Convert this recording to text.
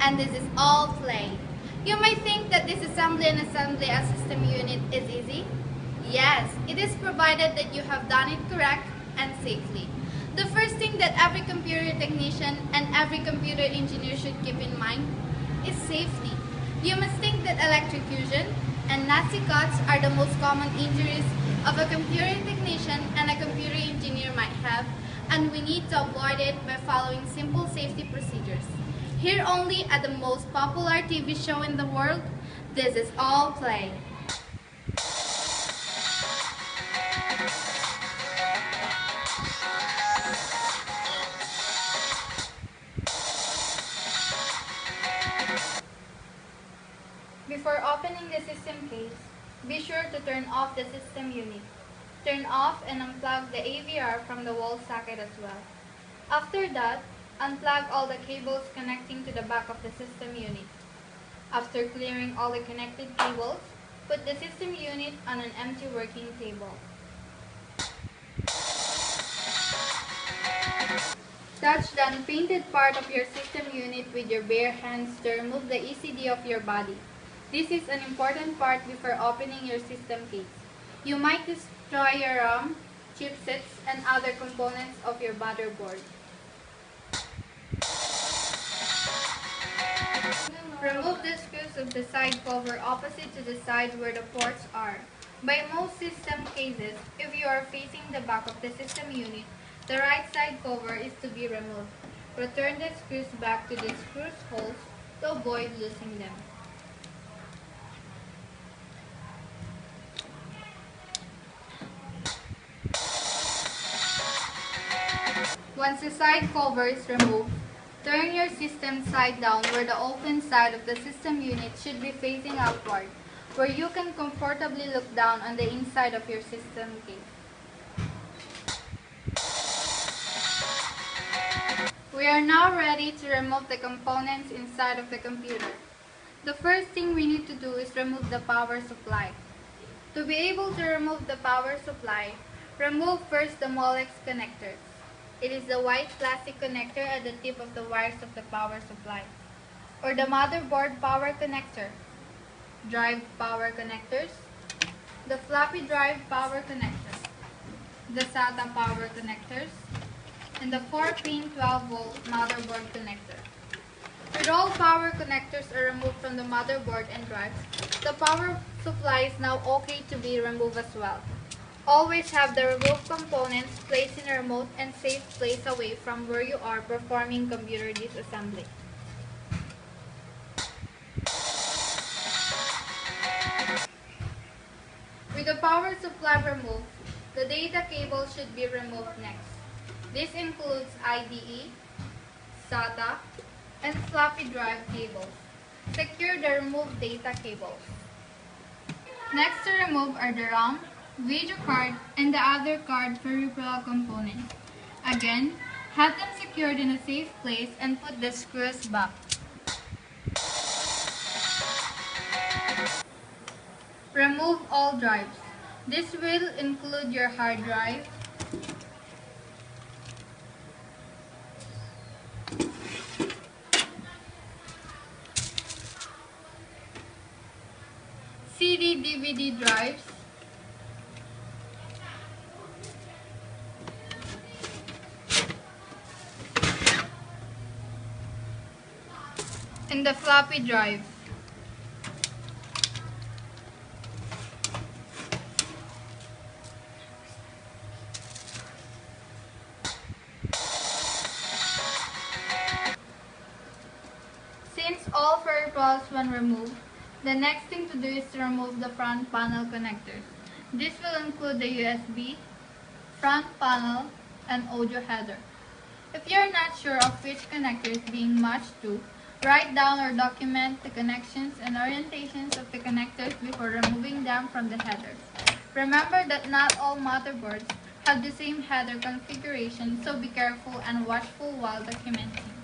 and this is OLPlay. You might think that disassembly and assembly a system unit is easy. Yes, it is provided that you have done it correct and safely. The first thing that every computer technician and every computer engineer should keep in mind is safety. You must think that electrocution and Nazi cuts are the most common injuries of a computer technician and a computer engineer might have, and we need to avoid it by following simple safety procedures. Here only at the most popular TV show in the world, this is OLPlay. Before opening the system case, be sure to turn off the system unit. Turn off and unplug the AVR from the wall socket as well. After that, unplug all the cables connecting to the back of the system unit. After clearing all the connected cables, put the system unit on an empty working table. Touch the unpainted part of your system unit with your bare hands to remove the ECD of your body. This is an important part before opening your system case. You might destroy your RAM, chipsets, and other components of your motherboard. Remove the screws of the side cover opposite to the side where the ports are. By most system cases, if you are facing the back of the system unit, the right side cover is to be removed. Return the screws back to the screw holes to avoid losing them. Once the side cover is removed, turn your system side down where the open side of the system unit should be facing outward, where you can comfortably look down on the inside of your system case. We are now ready to remove the components inside of the computer. The first thing we need to do is remove the power supply. To be able to remove the power supply, remove first the Molex connectors. It is the white plastic connector at the tip of the wires of the power supply, or the motherboard power connector, drive power connectors, the floppy drive power connector, the SATA power connectors, and the 4-pin 12-volt motherboard connector. When all power connectors are removed from the motherboard and drives, the power supply is now okay to be removed as well. Always have the removed components placed in a remote and safe place away from where you are performing computer disassembly. With the power supply removed, the data cable should be removed next. This includes IDE, SATA, and floppy drive cables. Secure the removed data cables. Next to remove are the RAM, video card, and the other card peripheral components. Again, have them secured in a safe place and put the screws back. Remove all drives. This will include your hard drive, CD/DVD drives, and the floppy drive. Since all peripherals when removed, the next thing to do is to remove the front panel connectors. This will include the USB, front panel, and audio header. If you are not sure of which connector is being matched to, write down or document the connections and orientations of the connectors before removing them from the headers. Remember that not all motherboards have the same header configuration, so be careful and watchful while documenting.